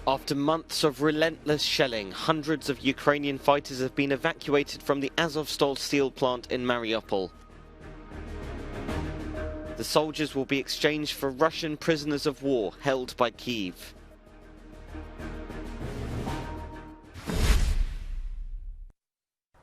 After months of relentless shelling, hundreds of Ukrainian fighters have been evacuated from the Azov steel plant in Mariupol. The soldiers will be exchanged for Russian prisoners of war held by Kyiv.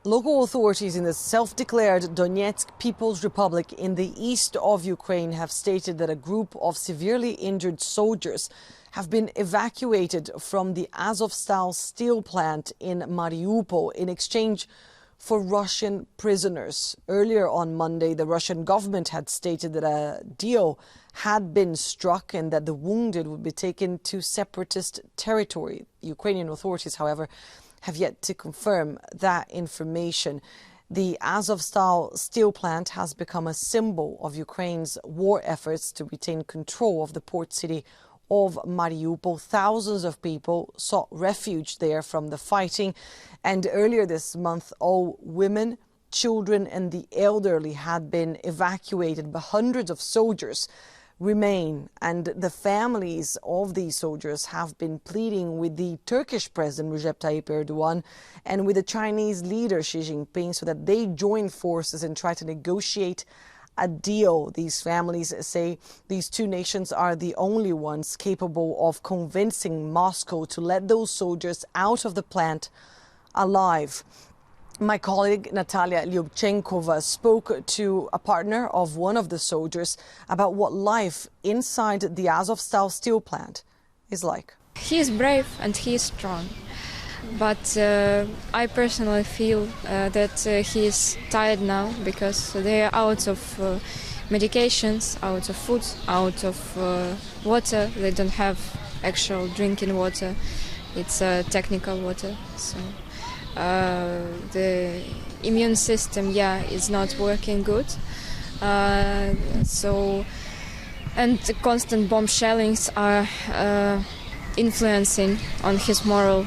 Local authorities in the self-declared Donetsk People's Republic in the east of Ukraine have stated that a group of severely injured soldiers have been evacuated from the Azov steel plant in Mariupol in exchange for Russian prisoners. Earlier on Monday, the Russian government had stated that a deal had been struck and that the wounded would be taken to separatist territory. Ukrainian authorities, however, have yet to confirm that information. The Azov steel plant has become a symbol of Ukraine's war efforts to retain control of the port city of Mariupol. Thousands of people sought refuge there from the fighting, and earlier this month all women, children and the elderly had been evacuated, but hundreds of soldiers remain, and the families of these soldiers have been pleading with the Turkish President Recep Tayyip Erdogan and with the Chinese leader Xi Jinping so that they join forces and try to negotiate a deal. These families say these two nations are the only ones capable of convincing Moscow to let those soldiers out of the plant alive. My colleague Natalia Lyubchenkova spoke to a partner of one of the soldiers about what life inside the Azov steel plant is like. He is brave and he is strong, but I personally feel that he is tired now because they are out of medications, out of food, out of water. They don't have actual drinking water. It's technical water. So the immune system, is not working good. And the constant bomb shellings are influencing on his moral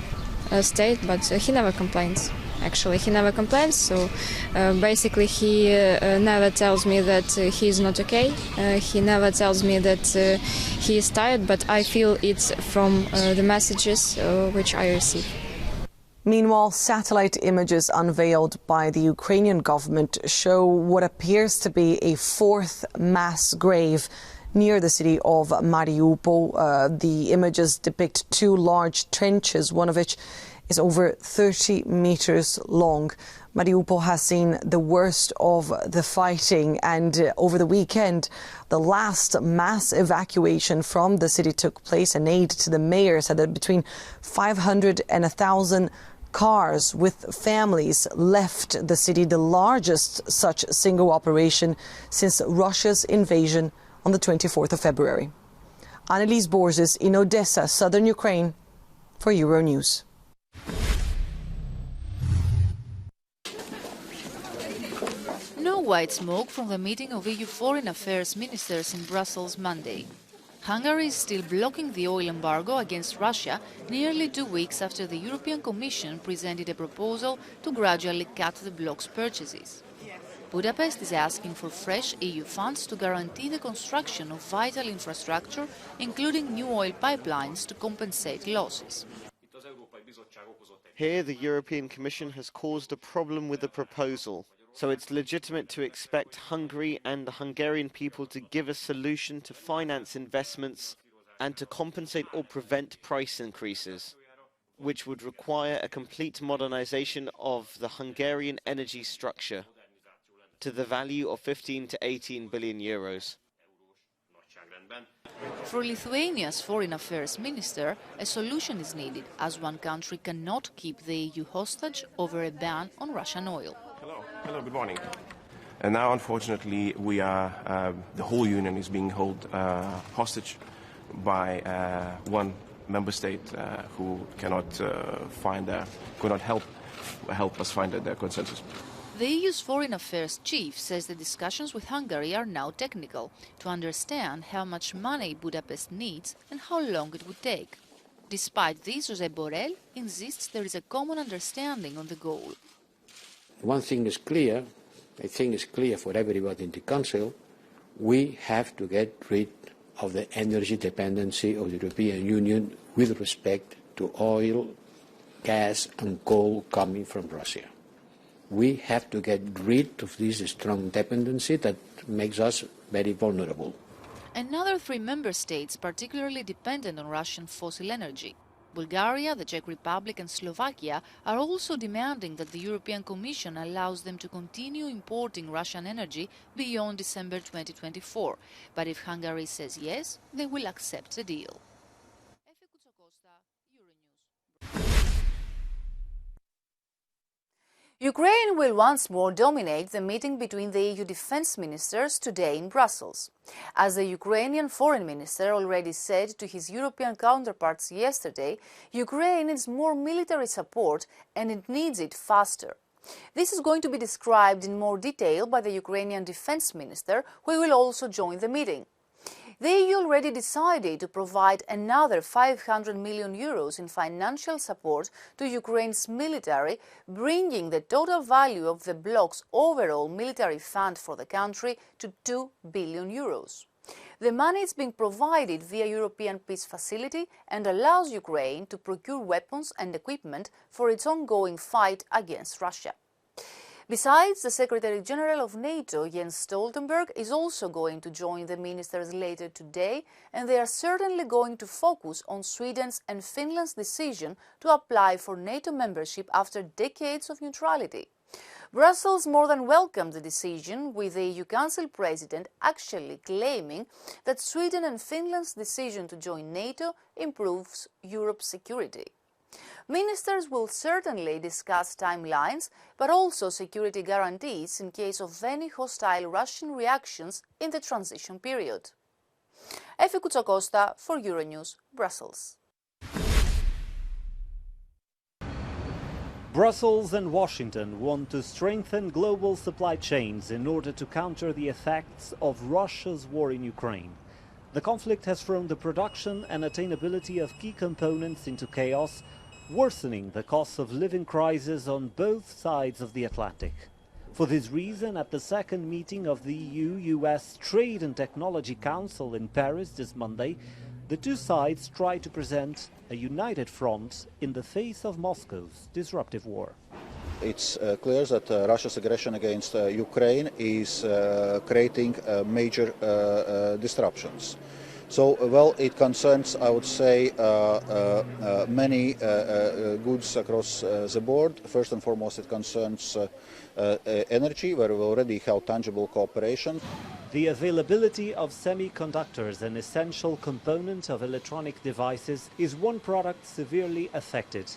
state, but he never complains. Actually, he never complains. So basically, he never tells me that he is not okay. He never tells me that he is tired. But I feel it's from the messages which I receive. Meanwhile, satellite images unveiled by the Ukrainian government show what appears to be a fourth mass grave near the city of Mariupol. The images depict two large trenches, one of which is over 30 meters long. Mariupol has seen the worst of the fighting, and over the weekend, the last mass evacuation from the city took place. An aide to the mayor said that between 500 and 1,000 cars with families left the city, the largest such single operation since Russia's invasion on the 24th of February. Annelise Borges in Odessa, southern Ukraine, for Euronews. No white smoke from the meeting of EU foreign affairs ministers in Brussels Monday. Hungary is still blocking the oil embargo against Russia nearly 2 weeks after the European Commission presented a proposal to gradually cut the bloc's purchases. Budapest is asking for fresh EU funds to guarantee the construction of vital infrastructure, including new oil pipelines to compensate losses. Here, the European Commission has caused a problem with the proposal, so it's legitimate to expect Hungary and the Hungarian people to give a solution to finance investments and to compensate or prevent price increases, which would require a complete modernization of the Hungarian energy structure to the value of 15 to 18 billion euros. For Lithuania's foreign affairs minister, a solution is needed, as one country cannot keep the EU hostage over a ban on Russian oil. Hello, good morning. And now, unfortunately, we are, the whole union is being held hostage by one member state who cannot help us find their consensus. The EU's foreign affairs chief says the discussions with Hungary are now technical, to understand how much money Budapest needs and how long it would take. Despite this, Josep Borrell insists there is a common understanding on the goal. One thing is clear, I think it's clear for everybody in the Council, we have to get rid of the energy dependency of the European Union with respect to oil, gas and coal coming from Russia. We have to get rid of this strong dependency that makes us very vulnerable. Another 3 member states particularly dependent on Russian fossil energy. Bulgaria, the Czech Republic and Slovakia are also demanding that the European Commission allows them to continue importing Russian energy beyond December 2024. But if Hungary says yes, they will accept the deal. Ukraine will once more dominate the meeting between the EU defense ministers today in Brussels. As the Ukrainian foreign minister already said to his European counterparts yesterday, Ukraine needs more military support and it needs it faster. This is going to be described in more detail by the Ukrainian defense minister, who will also join the meeting. The EU already decided to provide another 500 million euros in financial support to Ukraine's military, bringing the total value of the bloc's overall military fund for the country to 2 billion euros. The money is being provided via European Peace Facility and allows Ukraine to procure weapons and equipment for its ongoing fight against Russia. Besides, the Secretary-General of NATO, Jens Stoltenberg, is also going to join the ministers later today, and they are certainly going to focus on Sweden's and Finland's decision to apply for NATO membership after decades of neutrality. Brussels more than welcomed the decision, with the EU Council President actually claiming that Sweden and Finland's decision to join NATO improves Europe's security. Ministers will certainly discuss timelines, but also security guarantees in case of any hostile Russian reactions in the transition period. Efi Koutsakosta for Euronews, Brussels. Brussels and Washington want to strengthen global supply chains in order to counter the effects of Russia's war in Ukraine. The conflict has thrown the production and attainability of key components into chaos, worsening the cost of living crisis on both sides of the Atlantic. For this reason, at the second meeting of the EU-US Trade and Technology Council in Paris this Monday, the two sides tried to present a united front in the face of Moscow's disruptive war. It's clear that Russia's aggression against Ukraine is creating major disruptions. So, well, it concerns, I would say, many goods across the board. First and foremost, it concerns energy, where we already have tangible cooperation. The availability of semiconductors, an essential component of electronic devices, is one product severely affected.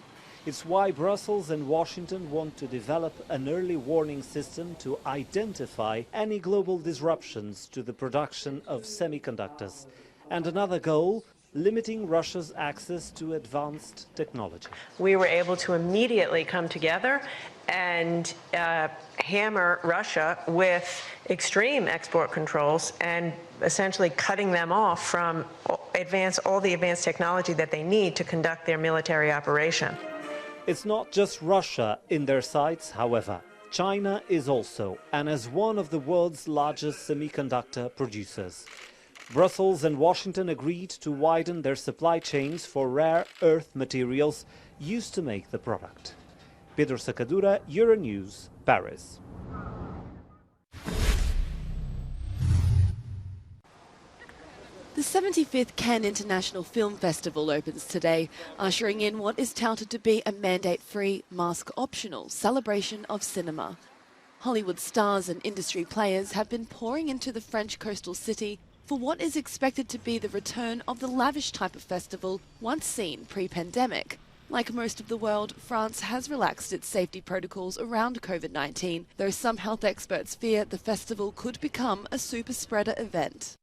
It's why Brussels and Washington want to develop an early warning system to identify any global disruptions to the production of semiconductors. And another goal, limiting Russia's access to advanced technology. We were able to immediately come together and hammer Russia with extreme export controls and essentially cutting them off from all the advanced technology that they need to conduct their military operation. It's not just Russia in their sights, however. China is also, and as one of the world's largest semiconductor producers. Brussels and Washington agreed to widen their supply chains for rare earth materials used to make the product. Pedro Sacadura, Euronews, Paris. The 75th Cannes International Film Festival opens today, ushering in what is touted to be a mandate-free, mask-optional celebration of cinema. Hollywood stars and industry players have been pouring into the French coastal city for what is expected to be the return of the lavish type of festival once seen pre-pandemic. Like most of the world, France has relaxed its safety protocols around COVID-19, though some health experts fear the festival could become a super spreader event.